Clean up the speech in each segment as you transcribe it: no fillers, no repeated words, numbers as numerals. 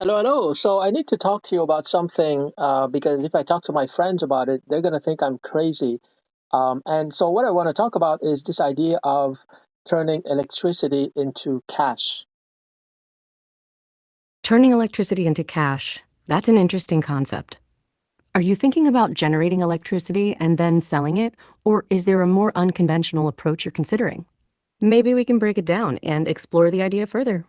Hello, hello. So I need to talk to you about something because if I talk to my friends about it, they're going to think I'm crazy. And so what I want to talk about is this idea of turning electricity into cash. Turning electricity into cash, that's an interesting concept. Are you thinking about generating electricity and then selling it, or is there a more unconventional approach you're considering? Maybe we can break it down and explore the idea further.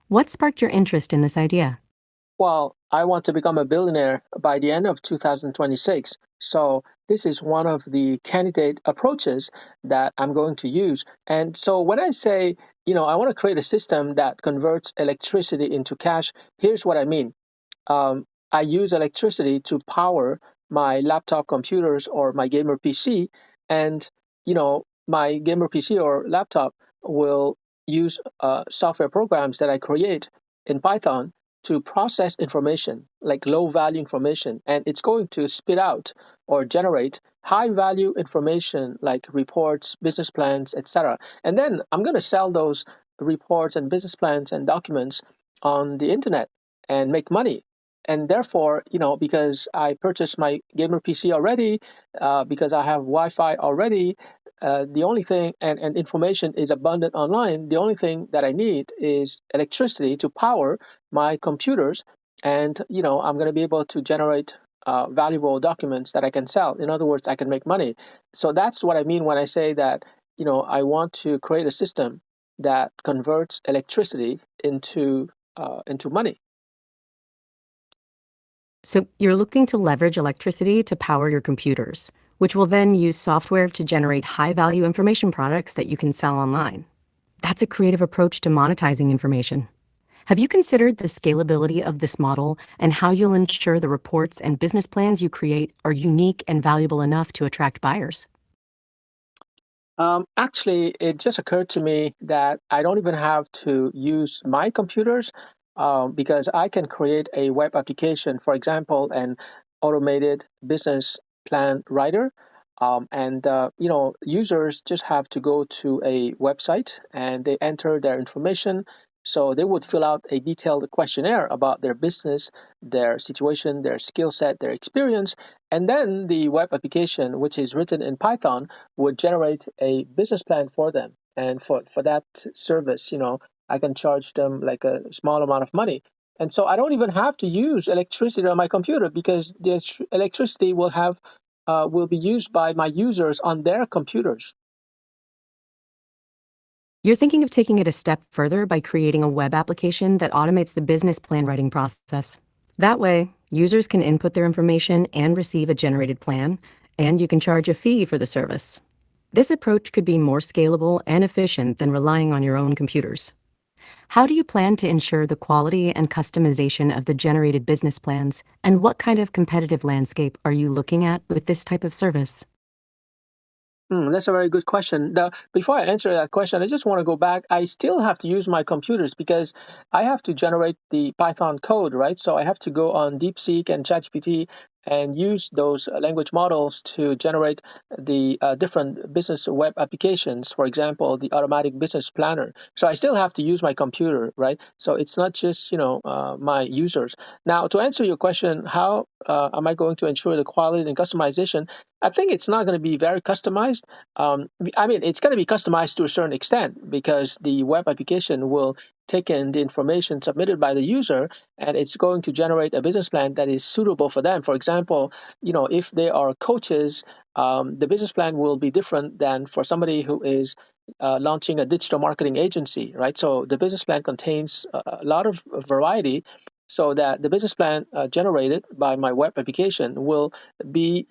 What sparked your interest in this idea? Well, I want to become a billionaire by the end of 2026. So this is one of the candidate approaches that I'm going to use. And so when I say, I want to create a system that converts electricity into cash, here's what I mean. I use electricity to power my laptop computers or my gamer PC, and my gamer PC or laptop will use software programs that I create in Python to process information, like low value information, and it's going to spit out or generate high value information like reports, business plans, etc. And then I'm going to sell those reports and business plans and documents on the internet and make money. And therefore, because I purchased my gamer PC already, because I have Wi-Fi already, the only thing and information is abundant online. The only thing that I need is electricity to power my computers, and I'm going to be able to generate valuable documents that I can sell. In other words, I can make money. So that's what I mean when I say that I want to create a system that converts electricity into money. So, you're looking to leverage electricity to power your computers, which will then use software to generate high value information products that you can sell online. That's a creative approach to monetizing information. Have you considered the scalability of this model and how you'll ensure the reports and business plans you create are unique and valuable enough to attract buyers? Actually, it just occurred to me that I don't even have to use my computers because I can create a web application, for example, an automated business plan writer. Users just have to go to a website and they enter their information. So they would fill out a detailed questionnaire about their business, their situation, their skill set, their experience. And then the web application, which is written in Python, would generate a business plan for them. And for that service, I can charge them like a small amount of money. And so I don't even have to use electricity on my computer because the electricity will be used by my users on their computers. You're thinking of taking it a step further by creating a web application that automates the business plan writing process. That way, users can input their information and receive a generated plan, and you can charge a fee for the service. This approach could be more scalable and efficient than relying on your own computers. How do you plan to ensure the quality and customization of the generated business plans, and what kind of competitive landscape are you looking at with this type of service? That's a very good question. Before I answer that question, I just want to go back. I still have to use my computers because I have to generate the Python code, right? So I have to go on DeepSeek and ChatGPT and use those language models to generate the different business web applications. For example, the automatic business planner. So I still have to use my computer, right? So it's not just my users. Now, to answer your question, how am I going to ensure the quality and customization? I think it's not going to be very customized. I mean, it's going to be customized to a certain extent because the web application will take in the information submitted by the user and it's going to generate a business plan that is suitable for them. For example, if they are coaches, the business plan will be different than for somebody who is launching a digital marketing agency, right? So the business plan contains a lot of variety so that the business plan generated by my web application will be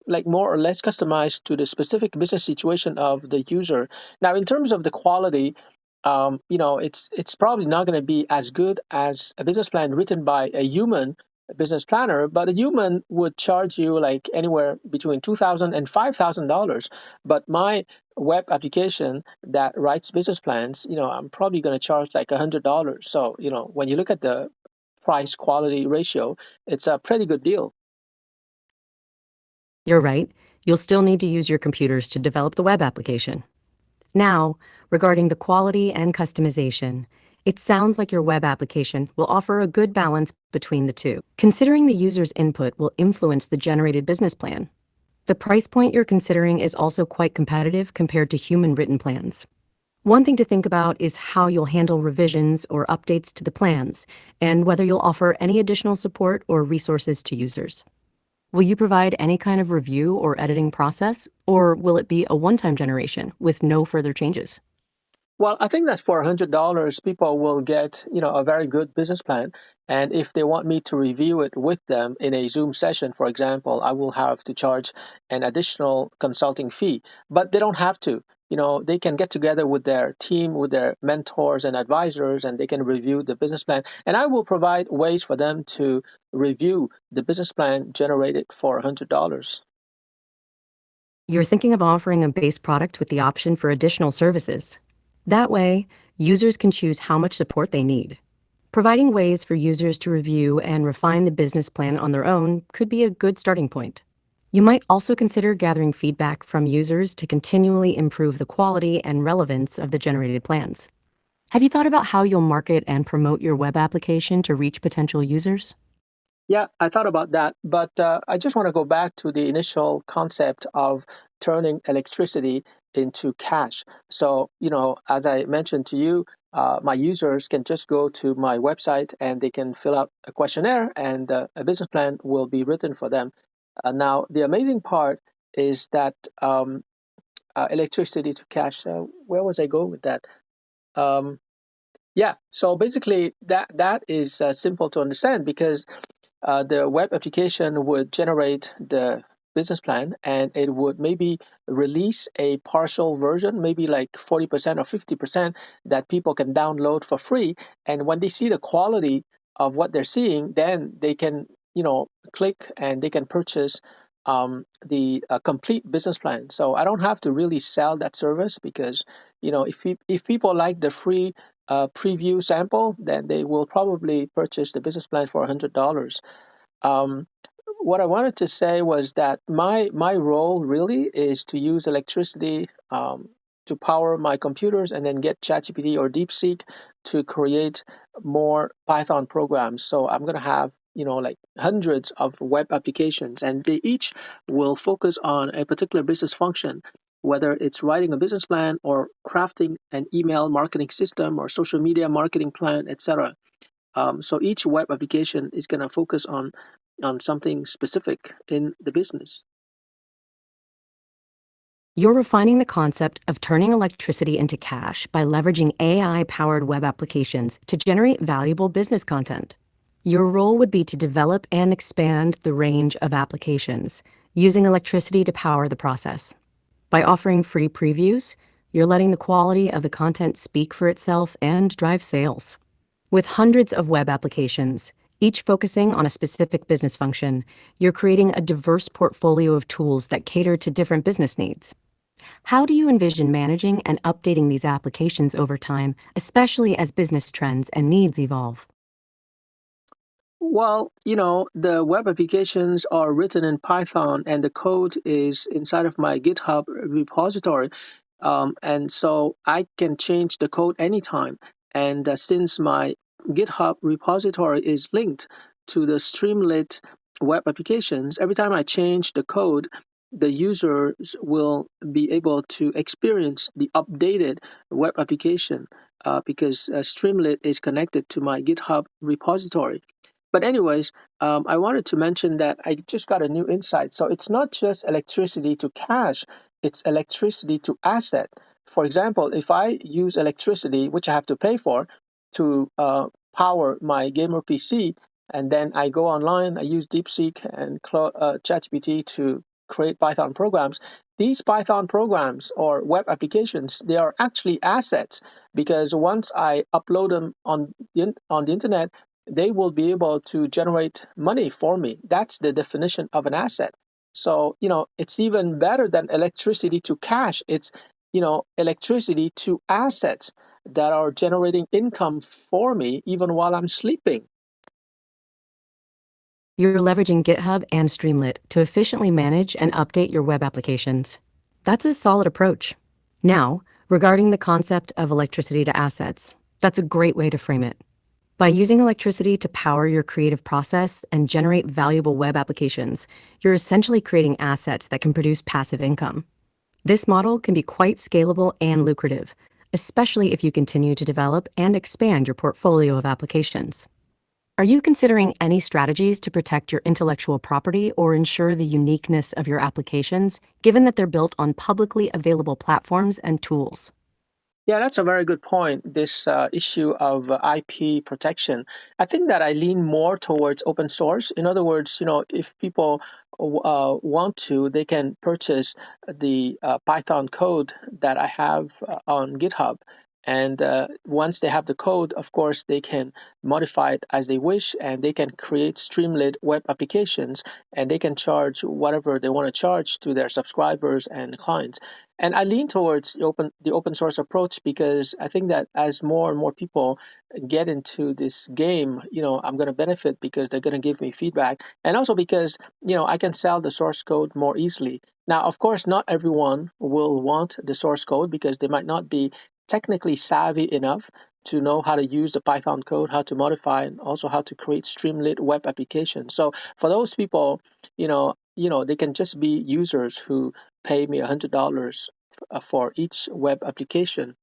like more or less customized to the specific business situation of the user. Now in terms of the quality, it's probably not going to be as good as a business plan written by a human business planner, but a human would charge you like anywhere between $2,000 and $5,000. But my web application that writes business plans, I'm probably going to charge like $100. So when you look at the price quality ratio, it's a pretty good deal. You're right, you'll still need to use your computers to develop the web application. Now, regarding the quality and customization, It sounds like your web application will offer a good balance between the two, considering the user's input will influence the generated business plan. The price point you're considering is also quite competitive compared to human written plans. One thing to think about is how you'll handle revisions or updates to the plans, and whether you'll offer any additional support or resources to users. Will you provide any kind of review or editing process, or will it be a one-time generation with no further changes? Well, I think that for $100, people will get, a very good business plan. And if they want me to review it with them in a Zoom session, for example, I will have to charge an additional consulting fee. But they don't have to. They can get together with their team, with their mentors and advisors, and they can review the business plan. And I will provide ways for them to review the business plan generated for $100. You're thinking of offering a base product with the option for additional services. That way, users can choose how much support they need. Providing ways for users to review and refine the business plan on their own could be a good starting point. You might also consider gathering feedback from users to continually improve the quality and relevance of the generated plans. Have you thought about how you'll market and promote your web application to reach potential users? Yeah, I thought about that, but I just want to go back to the initial concept of turning electricity into cash. So, as I mentioned to you, my users can just go to my website and they can fill out a questionnaire, and a business plan will be written for them. Now, the amazing part is that electricity to cash. Where was I going with that? Um, yeah, so basically that is simple to understand because the web application would generate the business plan and it would maybe release a partial version, maybe like 40% or 50% that people can download for free. And when they see the quality of what they're seeing, then they can, click and they can purchase the complete business plan. So I don't have to really sell that service because, if people like the free preview sample, then they will probably purchase the business plan for $100. Um, what I wanted to say was that my role really is to use electricity to power my computers and then get ChatGPT or DeepSeek to create more Python programs. So I'm going to have like hundreds of web applications, and they each will focus on a particular business function, whether it's writing a business plan or crafting an email marketing system or social media marketing plan, etc. So each web application is going to focus on something specific in the business. You're refining the concept of turning electricity into cash by leveraging AI-powered web applications to generate valuable business content. Your role would be to develop and expand the range of applications, using electricity to power the process. By offering free previews, you're letting the quality of the content speak for itself and drive sales. With hundreds of web applications, each focusing on a specific business function, you're creating a diverse portfolio of tools that cater to different business needs. How do you envision managing and updating these applications over time, especially as business trends and needs evolve? Well, the web applications are written in Python and the code is inside of my GitHub repository. And so I can change the code anytime. And since my GitHub repository is linked to the Streamlit web applications, every time I change the code, the users will be able to experience the updated web application because Streamlit is connected to my GitHub repository. But anyways, I wanted to mention that I just got a new insight. So it's not just electricity to cash, it's electricity to asset. For example, if I use electricity, which I have to pay for, to power my gamer PC, and then I go online, I use DeepSeek and ChatGPT to create Python programs. These Python programs or web applications, they are actually assets because once I upload them on the internet, they will be able to generate money for me. That's the definition of an asset. So, it's even better than electricity to cash. It's, electricity to assets that are generating income for me even while I'm sleeping. You're leveraging GitHub and Streamlit to efficiently manage and update your web applications. That's a solid approach. Now, regarding the concept of electricity to assets, That's a great way to frame it. By using electricity to power your creative process and generate valuable web applications, you're essentially creating assets that can produce passive income. This model can be quite scalable and lucrative, especially if you continue to develop and expand your portfolio of applications. Are you considering any strategies to protect your intellectual property or ensure the uniqueness of your applications, given that they're built on publicly available platforms and tools? Yeah, that's a very good point. This issue of IP protection. I think that I lean more towards open source. In other words, if people want to, they can purchase the Python code that I have on GitHub. And once they have the code, of course, they can modify it as they wish, and they can create Streamlit web applications, and they can charge whatever they want to charge to their subscribers and clients. And I lean towards the open source approach because I think that as more and more people get into this game, I'm going to benefit because they're going to give me feedback, and also because I can sell the source code more easily. Now, of course, not everyone will want the source code because they might not be technically savvy enough to know how to use the Python code, how to modify, and also how to create Streamlit web applications. So for those people, they can just be users who pay me $100 for each web application.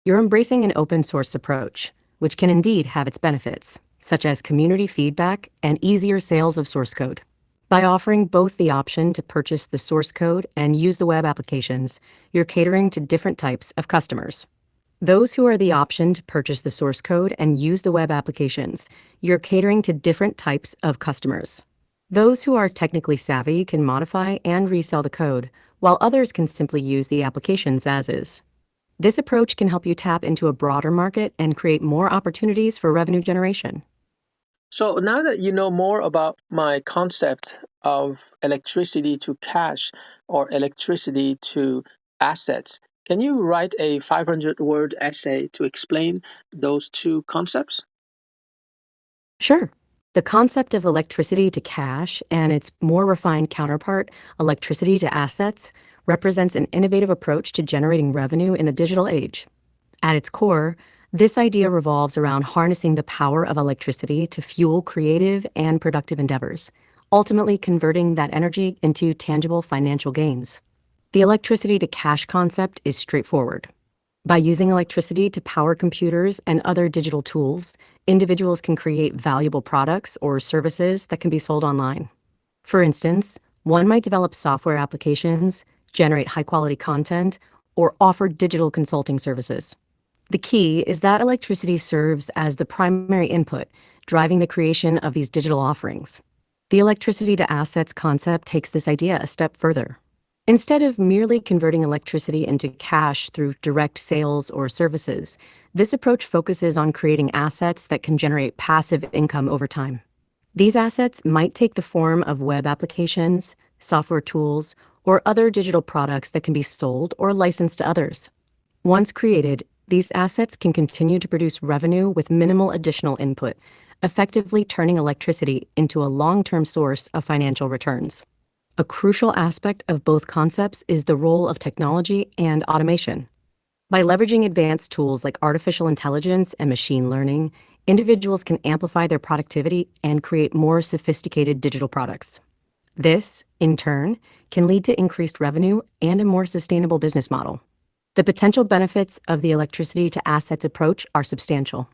You're embracing an open source approach, which can indeed have its benefits, such as community feedback and easier sales of source code. By offering both the option to purchase the source code and use the web applications, you're catering to different types of customers. Those who are the option to purchase the source code and use the web applications, you're catering to different types of customers. Those who are technically savvy can modify and resell the code, while others can simply use the applications as is. This approach can help you tap into a broader market and create more opportunities for revenue generation. So now that you know more about my concept of electricity to cash or electricity to assets, can you write a 500-word essay to explain those two concepts? Sure. The concept of electricity to cash and its more refined counterpart, electricity to assets, represents an innovative approach to generating revenue in the digital age. At its core, this idea revolves around harnessing the power of electricity to fuel creative and productive endeavors, ultimately converting that energy into tangible financial gains. The electricity to cash concept is straightforward. By using electricity to power computers and other digital tools, individuals can create valuable products or services that can be sold online. For instance, one might develop software applications, generate high-quality content, or offer digital consulting services. The key is that electricity serves as the primary input, driving the creation of these digital offerings. The electricity to assets concept takes this idea a step further. Instead of merely converting electricity into cash through direct sales or services, this approach focuses on creating assets that can generate passive income over time. These assets might take the form of web applications, software tools, or other digital products that can be sold or licensed to others. Once created, these assets can continue to produce revenue with minimal additional input, effectively turning electricity into a long-term source of financial returns. A crucial aspect of both concepts is the role of technology and automation. By leveraging advanced tools like artificial intelligence and machine learning, individuals can amplify their productivity and create more sophisticated digital products. This, in turn, can lead to increased revenue and a more sustainable business model. The potential benefits of the electricity to assets approach are substantial.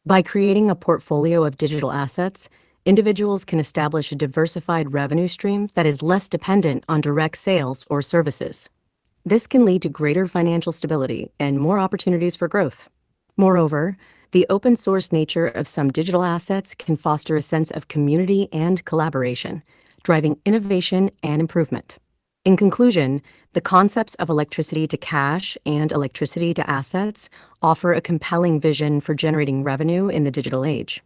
By creating a portfolio of digital assets, individuals can establish a diversified revenue stream that is less dependent on direct sales or services. This can lead to greater financial stability and more opportunities for growth. Moreover, the open source nature of some digital assets can foster a sense of community and collaboration, driving innovation and improvement. In conclusion, the concepts of electricity to cash and electricity to assets offer a compelling vision for generating revenue in the digital age.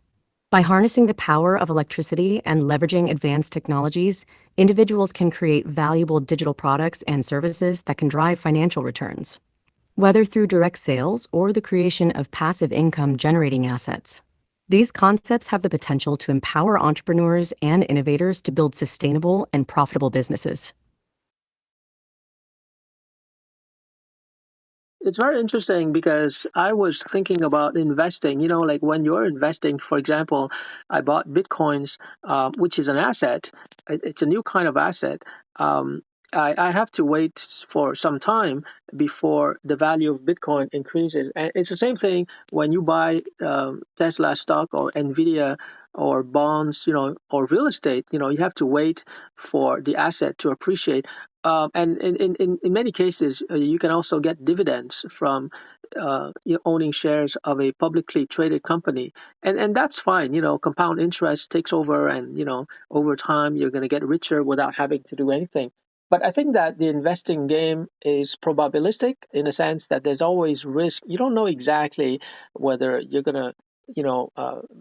By harnessing the power of electricity and leveraging advanced technologies, individuals can create valuable digital products and services that can drive financial returns, whether through direct sales or the creation of passive income generating assets. These concepts have the potential to empower entrepreneurs and innovators to build sustainable and profitable businesses. It's very interesting because I was thinking about investing. Like when you're investing, for example, I bought Bitcoins, which is an asset. It's a new kind of asset. Um, I have to wait for some time before the value of Bitcoin increases. And it's the same thing when you buy Tesla stock or Nvidia or bonds, or real estate. You have to wait for the asset to appreciate. And in many cases, you can also get dividends from owning shares of a publicly traded company, and that's fine. Compound interest takes over, and over time you're going to get richer without having to do anything. But I think that the investing game is probabilistic in a sense that there's always risk. You don't know exactly whether you're going to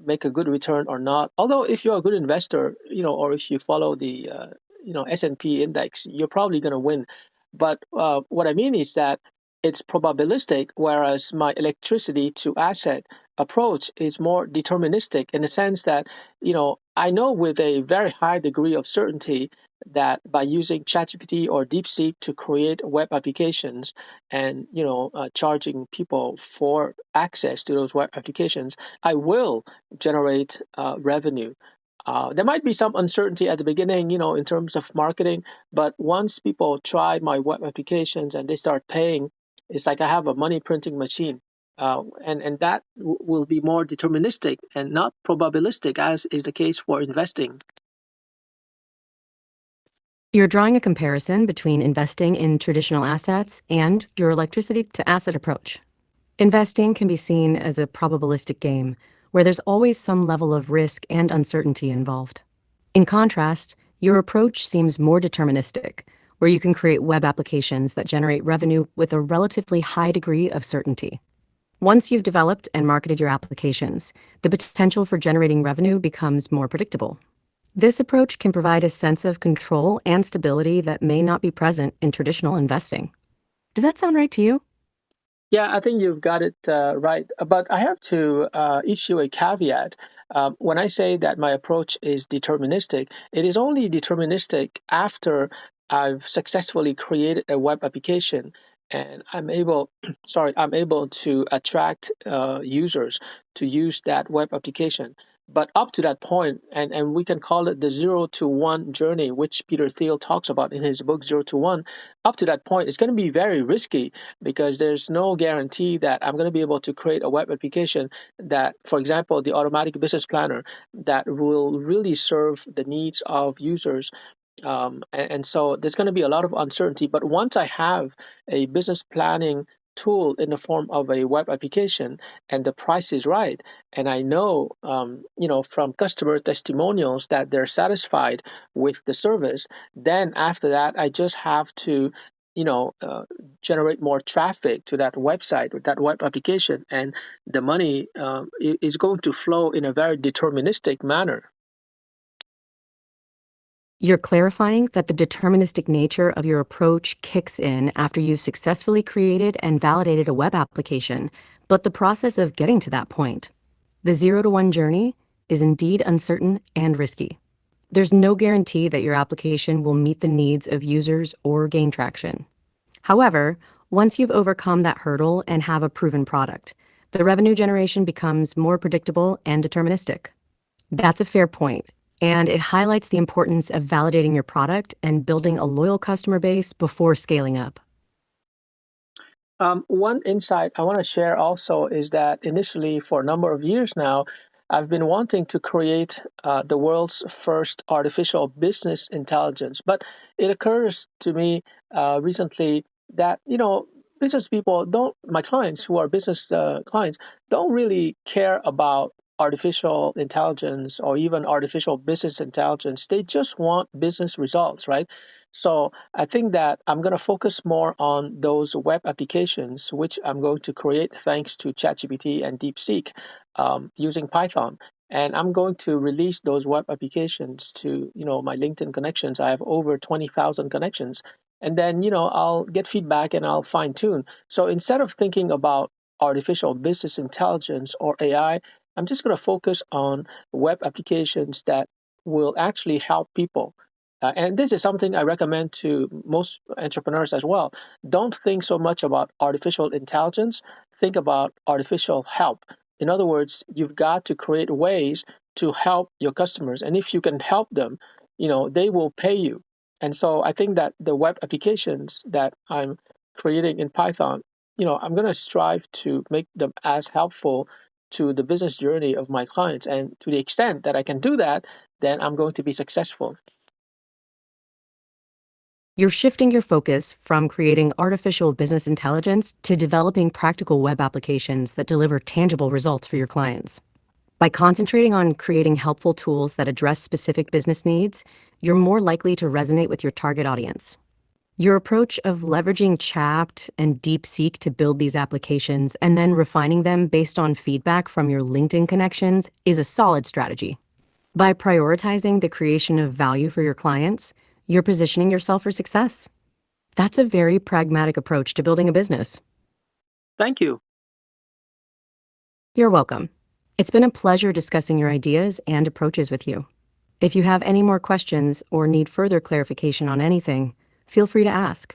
make a good return or not. Although if you're a good investor, or if you follow the S&P index, you're probably going to win. But what I mean is that it's probabilistic, whereas my electricity to asset approach is more deterministic in the sense that, I know with a very high degree of certainty that by using ChatGPT or DeepSeek to create web applications and, charging people for access to those web applications, I will generate revenue. There might be some uncertainty at the beginning, in terms of marketing, but once people try my web applications and they start paying, it's like I have a money printing machine. And that will be more deterministic and not probabilistic, as is the case for investing. You're drawing a comparison between investing in traditional assets and your electricity to asset approach. Investing can be seen as a probabilistic game where there's always some level of risk and uncertainty involved. In contrast, your approach seems more deterministic, where you can create web applications that generate revenue with a relatively high degree of certainty. Once you've developed and marketed your applications, the potential for generating revenue becomes more predictable. This approach can provide a sense of control and stability that may not be present in traditional investing. Does that sound right to you? Yeah, I think you've got it right. But I have to issue a caveat. When I say that my approach is deterministic, it is only deterministic after I've successfully created a web application and I'm able, sorry, I'm able to attract users to use that web application. But up to that point, and we can call it the 0 to 1 journey, which Peter Thiel talks about in his book 0 to 1. Up to that point, it's going to be very risky because there's no guarantee that I'm going to be able to create a web application that, for example, the automatic business planner that will really serve the needs of users. And so there's going to be a lot of uncertainty. But once I have a business planning tool in the form of a web application and the price is right, and I know, from customer testimonials that they're satisfied with the service, then after that, I just have to, you know, uh, generate more traffic to that website or that web application, and the money is going to flow in a very deterministic manner. You're clarifying that the deterministic nature of your approach kicks in after you've successfully created and validated a web application, but the process of getting to that point, the 0 to 1 journey, is indeed uncertain and risky. There's no guarantee that your application will meet the needs of users or gain traction. However, once you've overcome that hurdle and have a proven product, the revenue generation becomes more predictable and deterministic. That's a fair point, and it highlights the importance of validating your product and building a loyal customer base before scaling up. One insight I want to share also is that initially, for a number of years now, I've been wanting to create the world's first artificial business intelligence. But it occurs to me recently that, business people don't, my clients who are business clients, don't really care about artificial intelligence or even artificial business intelligence. They just want business results, right? So I think that I'm going to focus more on those web applications, which I'm going to create thanks to ChatGPT and DeepSeek using Python. And I'm going to release those web applications to, my LinkedIn connections. I have over 20,000 connections. And then, I'll get feedback and I'll fine tune. So instead of thinking about artificial business intelligence or AI, I'm just going to focus on web applications that will actually help people And this is something I recommend to most entrepreneurs as well. Don't think so much about artificial intelligence, think about artificial help. In other words, you've got to create ways to help your customers. And if you can help them, they will pay you. And so I think that the web applications that I'm creating in Python, I'm going to strive to make them as helpful to the business journey of my clients. And to the extent that I can do that, then I'm going to be successful. You're shifting your focus from creating artificial business intelligence to developing practical web applications that deliver tangible results for your clients. By concentrating on creating helpful tools that address specific business needs, you're more likely to resonate with your target audience. Your approach of leveraging Chapt and DeepSeek to build these applications and then refining them based on feedback from your LinkedIn connections is a solid strategy. By prioritizing the creation of value for your clients, you're positioning yourself for success. That's a very pragmatic approach to building a business. Thank you. You're welcome. It's been a pleasure discussing your ideas and approaches with you. If you have any more questions or need further clarification on anything, feel free to ask.